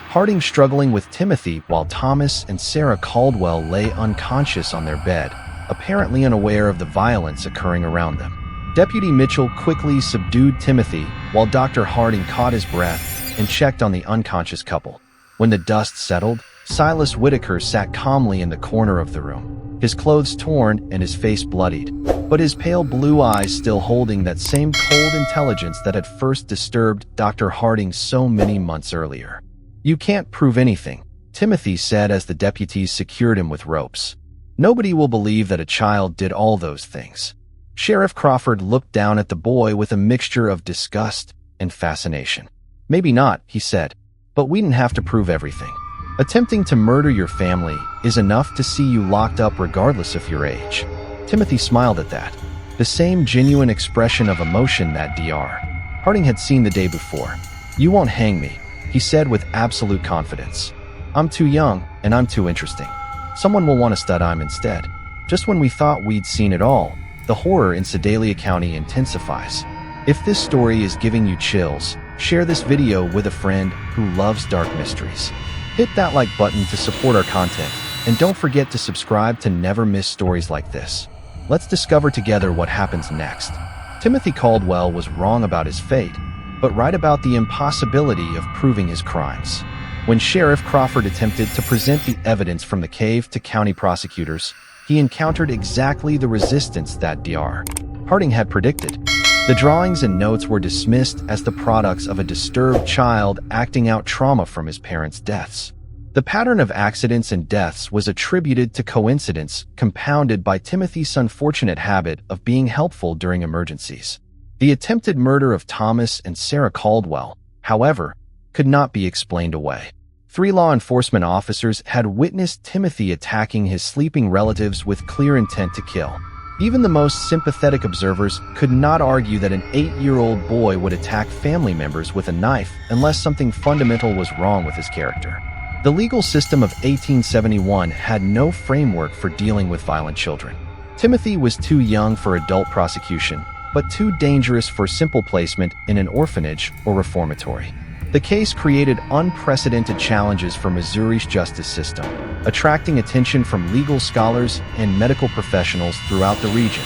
S1: Harding struggling with Timothy while Thomas and Sarah Caldwell lay unconscious on their bed, apparently unaware of the violence occurring around them. Deputy Mitchell quickly subdued Timothy while Dr. Harding caught his breath and checked on the unconscious couple. When the dust settled, Silas Whitaker sat calmly in the corner of the room, his clothes torn and his face bloodied, but his pale blue eyes still holding that same cold intelligence that had first disturbed Dr. Harding so many months earlier. "You can't prove anything," Timothy said as the deputies secured him with ropes. "Nobody will believe that a child did all those things." Sheriff Crawford looked down at the boy with a mixture of disgust and fascination. "Maybe not," he said, "but we didn't have to prove everything. Attempting to murder your family is enough to see you locked up regardless of your age." Timothy smiled at that, the same genuine expression of emotion that Dr. Harding had seen the day before. "You won't hang me," he said with absolute confidence. "I'm too young and I'm too interesting. Someone will want to stud I'm instead." Just when we thought we'd seen it all, the horror in Sedalia County intensifies. If this story is giving you chills, share this video with a friend who loves dark mysteries. Hit that like button to support our content, and don't forget to subscribe to never miss stories like this. Let's discover together what happens next. Timothy Caldwell was wrong about his fate, but right about the impossibility of proving his crimes. When Sheriff Crawford attempted to present the evidence from the cave to county prosecutors, he encountered exactly the resistance that Dr. Harding had predicted. The drawings and notes were dismissed as the products of a disturbed child acting out trauma from his parents' deaths. The pattern of accidents and deaths was attributed to coincidence, compounded by Timothy's unfortunate habit of being helpful during emergencies. The attempted murder of Thomas and Sarah Caldwell, however, could not be explained away. 3 law enforcement officers had witnessed Timothy attacking his sleeping relatives with clear intent to kill. Even the most sympathetic observers could not argue that an 8-year-old boy would attack family members with a knife unless something fundamental was wrong with his character. The legal system of 1871 had no framework for dealing with violent children. Timothy was too young for adult prosecution, but too dangerous for simple placement in an orphanage or reformatory. The case created unprecedented challenges for Missouri's justice system, attracting attention from legal scholars and medical professionals throughout the region.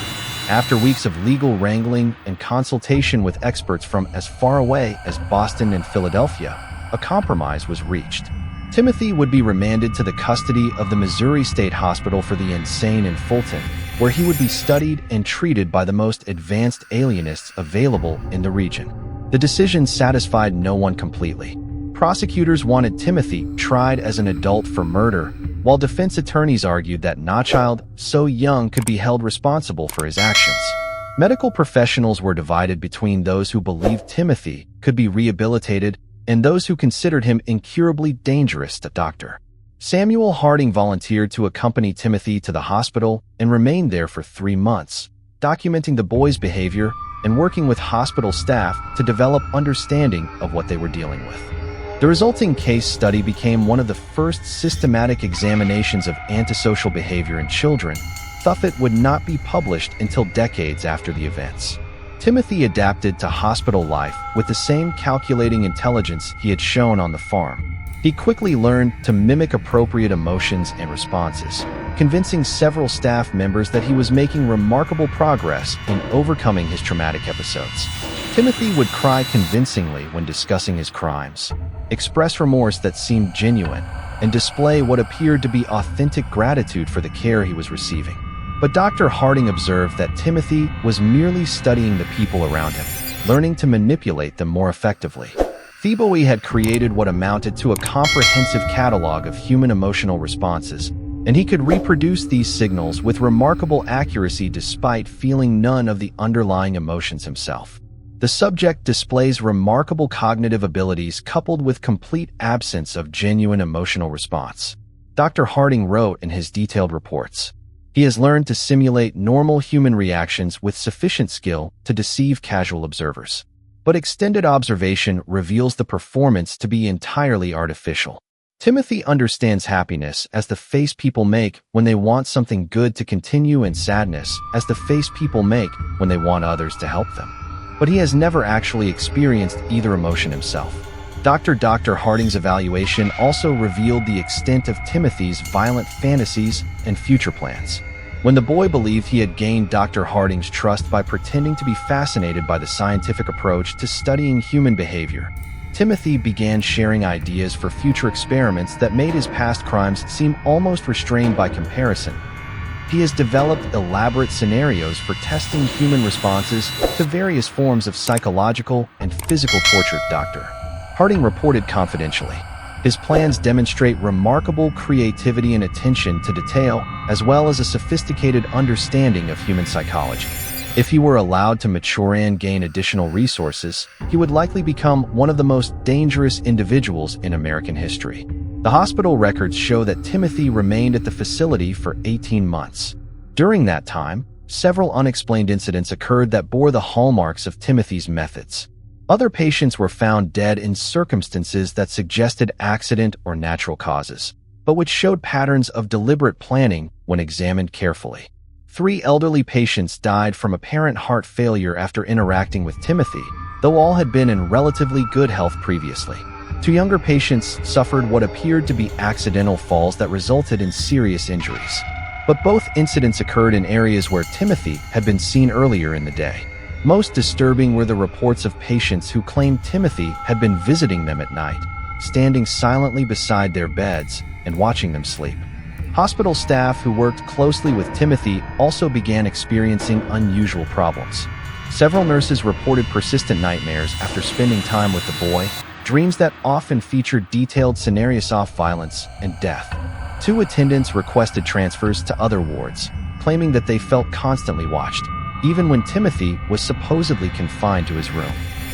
S1: After weeks of legal wrangling and consultation with experts from as far away as Boston and Philadelphia, a compromise was reached. Timothy would be remanded to the custody of the Missouri State Hospital for the Insane in Fulton, where he would be studied and treated by the most advanced alienists available in the region. The decision satisfied no one completely. Prosecutors wanted Timothy tried as an adult for murder, while defense attorneys argued that no child so young could be held responsible for his actions. Medical professionals were divided between those who believed Timothy could be rehabilitated and those who considered him incurably dangerous. Dr. Samuel Harding volunteered to accompany Timothy to the hospital and remained there for 3 months, documenting the boy's behavior and working with hospital staff to develop understanding of what they were dealing with. The resulting case study became one of the first systematic examinations of antisocial behavior in children, though it would not be published until decades after the events. Timothy adapted to hospital life with the same calculating intelligence he had shown on the farm. He quickly learned to mimic appropriate emotions and responses, convincing several staff members that he was making remarkable progress in overcoming his traumatic episodes. Timothy would cry convincingly when discussing his crimes, express remorse that seemed genuine, and display what appeared to be authentic gratitude for the care he was receiving. But Dr. Harding observed that Timothy was merely studying the people around him, learning to manipulate them more effectively. Thiebaud had created what amounted to a comprehensive catalog of human emotional responses, and he could reproduce these signals with remarkable accuracy despite feeling none of the underlying emotions himself. The subject displays remarkable cognitive abilities coupled with complete absence of genuine emotional response. Dr. Harding wrote in his detailed reports, "He has learned to simulate normal human reactions with sufficient skill to deceive casual observers. But extended observation reveals the performance to be entirely artificial. Timothy understands happiness as the face people make when they want something good to continue and sadness as the face people make when they want others to help them. But he has never actually experienced either emotion himself." Dr. Harding's evaluation also revealed the extent of Timothy's violent fantasies and future plans. When the boy believed he had gained Dr. Harding's trust by pretending to be fascinated by the scientific approach to studying human behavior, Timothy began sharing ideas for future experiments that made his past crimes seem almost restrained by comparison. He has developed elaborate scenarios for testing human responses to various forms of psychological and physical torture. Dr. Harding reported confidentially. His plans demonstrate remarkable creativity and attention to detail, as well as a sophisticated understanding of human psychology. If he were allowed to mature and gain additional resources, he would likely become one of the most dangerous individuals in American history. The hospital records show that Timothy remained at the facility for 18 months. During that time, several unexplained incidents occurred that bore the hallmarks of Timothy's methods. Other patients were found dead in circumstances that suggested accident or natural causes, but which showed patterns of deliberate planning when examined carefully. 3 elderly patients died from apparent heart failure after interacting with Timothy, though all had been in relatively good health previously. 2 younger patients suffered what appeared to be accidental falls that resulted in serious injuries. But both incidents occurred in areas where Timothy had been seen earlier in the day. Most disturbing were the reports of patients who claimed Timothy had been visiting them at night, standing silently beside their beds and watching them sleep. Hospital staff who worked closely with Timothy also began experiencing unusual problems. Several nurses reported persistent nightmares after spending time with the boy, dreams that often featured detailed scenarios of violence and death. 2 attendants requested transfers to other wards, claiming that they felt constantly watched, even when Timothy was supposedly confined to his room.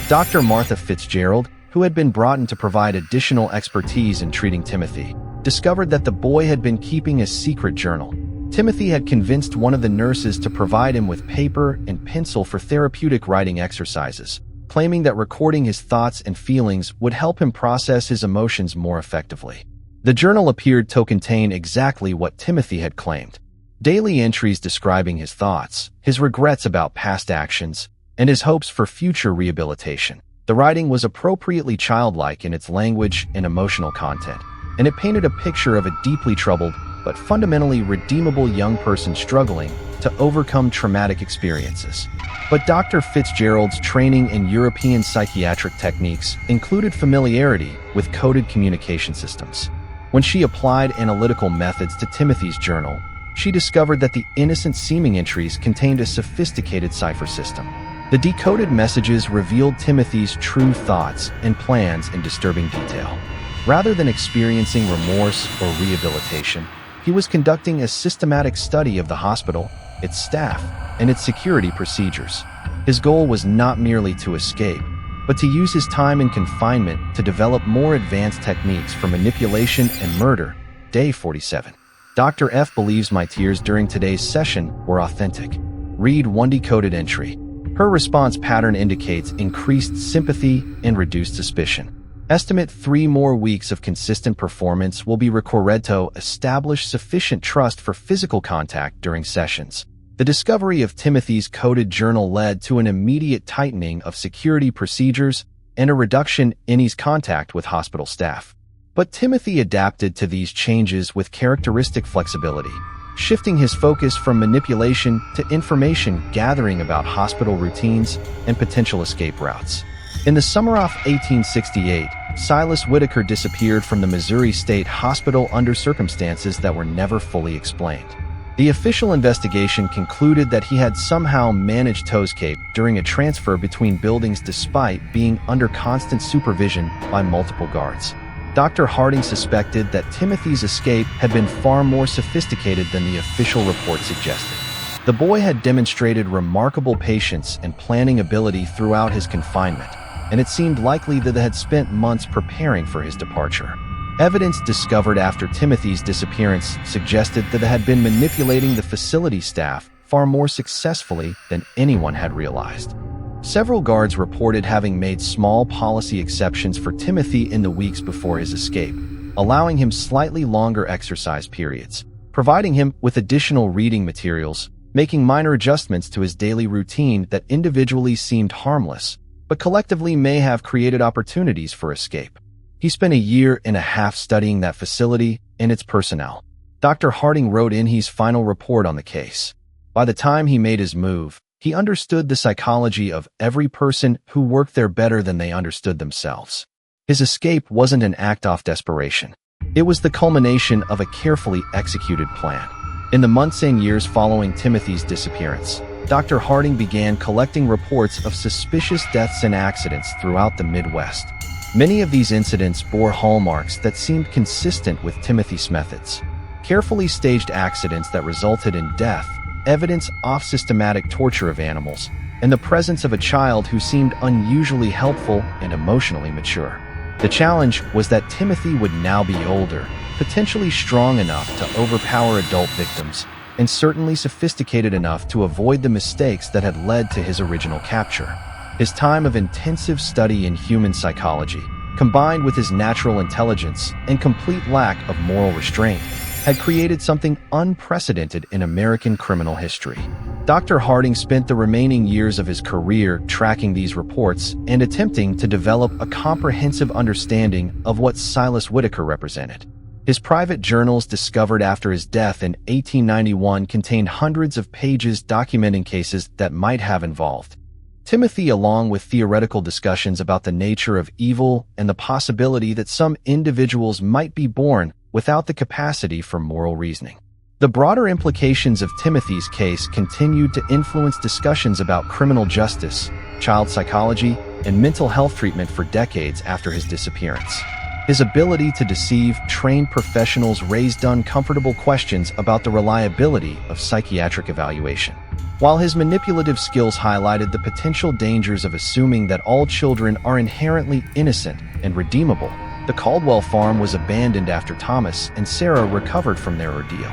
S1: Dr. Martha Fitzgerald, who had been brought in to provide additional expertise in treating Timothy, discovered that the boy had been keeping a secret journal. Timothy had convinced one of the nurses to provide him with paper and pencil for therapeutic writing exercises, claiming that recording his thoughts and feelings would help him process his emotions more effectively. The journal appeared to contain exactly what Timothy had claimed: daily entries describing his thoughts, his regrets about past actions, and his hopes for future rehabilitation. The writing was appropriately childlike in its language and emotional content, and it painted a picture of a deeply troubled but fundamentally redeemable young person struggling to overcome traumatic experiences. But Dr. Fitzgerald's training in European psychiatric techniques included familiarity with coded communication systems. When she applied analytical methods to Timothy's journal, she discovered that the innocent-seeming entries contained a sophisticated cipher system. The decoded messages revealed Timothy's true thoughts and plans in disturbing detail. Rather than experiencing remorse or rehabilitation, he was conducting a systematic study of the hospital, its staff, and its security procedures. His goal was not merely to escape, but to use his time in confinement to develop more advanced techniques for manipulation and murder. Day 47. Dr. F believes my tears during today's session were authentic. Read one decoded entry. Her response pattern indicates increased sympathy and reduced suspicion. Estimate 3 more weeks of consistent performance will be required to establish sufficient trust for physical contact during sessions. The discovery of Timothy's coded journal led to an immediate tightening of security procedures and a reduction in his contact with hospital staff. But Timothy adapted to these changes with characteristic flexibility, shifting his focus from manipulation to information gathering about hospital routines and potential escape routes. In the summer of 1868, Silas Whitaker disappeared from the Missouri State Hospital under circumstances that were never fully explained. The official investigation concluded that he had somehow managed to escape during a transfer between buildings despite being under constant supervision by multiple guards. Dr. Harding suspected that Timothy's escape had been far more sophisticated than the official report suggested. The boy had demonstrated remarkable patience and planning ability throughout his confinement, and it seemed likely that they had spent months preparing for his departure. Evidence discovered after Timothy's disappearance suggested that they had been manipulating the facility staff far more successfully than anyone had realized. Several guards reported having made small policy exceptions for Timothy in the weeks before his escape, allowing him slightly longer exercise periods, providing him with additional reading materials, making minor adjustments to his daily routine that individually seemed harmless, but collectively may have created opportunities for escape. He spent a year and a half studying that facility and its personnel. Dr. Harding wrote in his final report on the case. By the time he made his move, he understood the psychology of every person who worked there better than they understood themselves. His escape wasn't an act of desperation. It was the culmination of a carefully executed plan. In the months and years following Timothy's disappearance, Dr. Harding began collecting reports of suspicious deaths and accidents throughout the Midwest. Many of these incidents bore hallmarks that seemed consistent with Timothy's methods. Carefully staged accidents that resulted in death, evidence of systematic torture of animals, and the presence of a child who seemed unusually helpful and emotionally mature. The challenge was that Timothy would now be older, potentially strong enough to overpower adult victims, and certainly sophisticated enough to avoid the mistakes that had led to his original capture. His time of intensive study in human psychology, combined with his natural intelligence and complete lack of moral restraint, had created something unprecedented in American criminal history. Dr. Harding spent the remaining years of his career tracking these reports and attempting to develop a comprehensive understanding of what Silas Whitaker represented. His private journals discovered after his death in 1891 contained hundreds of pages documenting cases that might have involved Timothy, along with theoretical discussions about the nature of evil and the possibility that some individuals might be born without the capacity for moral reasoning. The broader implications of Timothy's case continued to influence discussions about criminal justice, child psychology, and mental health treatment for decades after his disappearance. His ability to deceive trained professionals raised uncomfortable questions about the reliability of psychiatric evaluation. While his manipulative skills highlighted the potential dangers of assuming that all children are inherently innocent and redeemable, the Caldwell farm was abandoned after Thomas and Sarah recovered from their ordeal.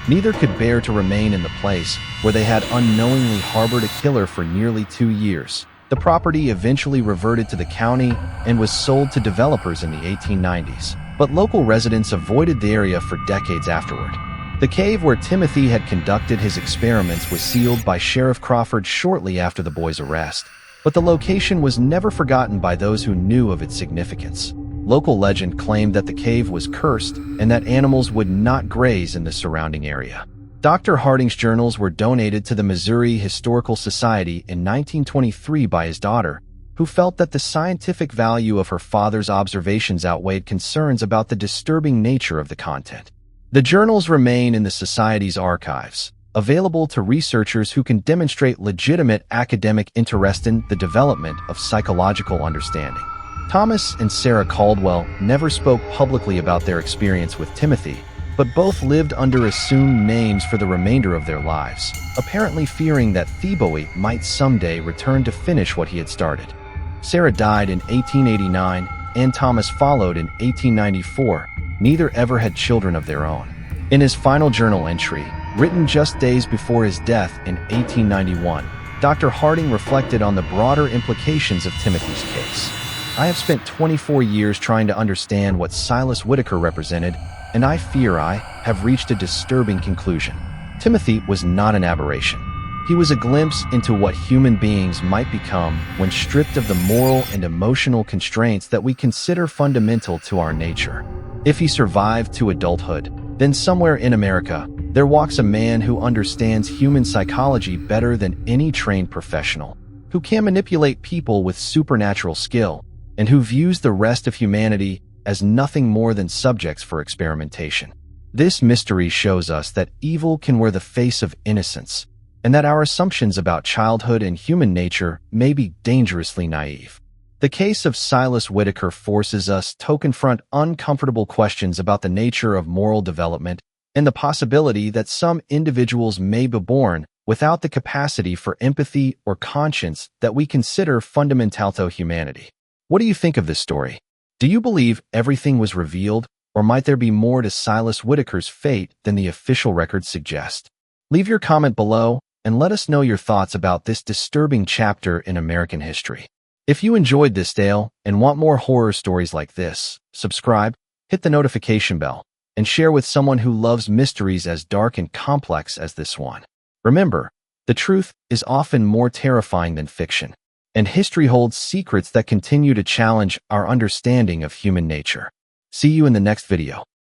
S1: Neither could bear to remain in the place where they had unknowingly harbored a killer for nearly 2 years. The property eventually reverted to the county and was sold to developers in the 1890s, but local residents avoided the area for decades afterward. The cave where Timothy had conducted his experiments was sealed by Sheriff Crawford shortly after the boy's arrest, but the location was never forgotten by those who knew of its significance. Local legend claimed that the cave was cursed and that animals would not graze in the surrounding area. Dr. Harding's journals were donated to the Missouri Historical Society in 1923 by his daughter, who felt that the scientific value of her father's observations outweighed concerns about the disturbing nature of the content. The journals remain in the Society's archives, available to researchers who can demonstrate legitimate academic interest in the development of psychological understanding. Thomas and Sarah Caldwell never spoke publicly about their experience with Timothy, but both lived under assumed names for the remainder of their lives, apparently fearing that Theboe might someday return to finish what he had started. Sarah died in 1889, and Thomas followed in 1894. Neither ever had children of their own. In his final journal entry, written just days before his death in 1891, Dr. Harding reflected on the broader implications of Timothy's case. "I have spent 24 years trying to understand what Silas Whitaker represented, and I fear I have reached a disturbing conclusion. Timothy was not an aberration. He was a glimpse into what human beings might become when stripped of the moral and emotional constraints that we consider fundamental to our nature. If he survived to adulthood, then somewhere in America, there walks a man who understands human psychology better than any trained professional, who can manipulate people with supernatural skill, and who views the rest of humanity as nothing more than subjects for experimentation. This mystery shows us that evil can wear the face of innocence, and that our assumptions about childhood and human nature may be dangerously naive. The case of Silas Whitaker forces us to confront uncomfortable questions about the nature of moral development and the possibility that some individuals may be born without the capacity for empathy or conscience that we consider fundamental to humanity. What do you think of this story? Do you believe everything was revealed, or might there be more to Silas Whitaker's fate than the official records suggest? Leave your comment below and let us know your thoughts about this disturbing chapter in American history. If you enjoyed this tale and want more horror stories like this, subscribe, hit the notification bell, and share with someone who loves mysteries as dark and complex as this one. Remember, the truth is often more terrifying than fiction, and history holds secrets that continue to challenge our understanding of human nature. See you in the next video.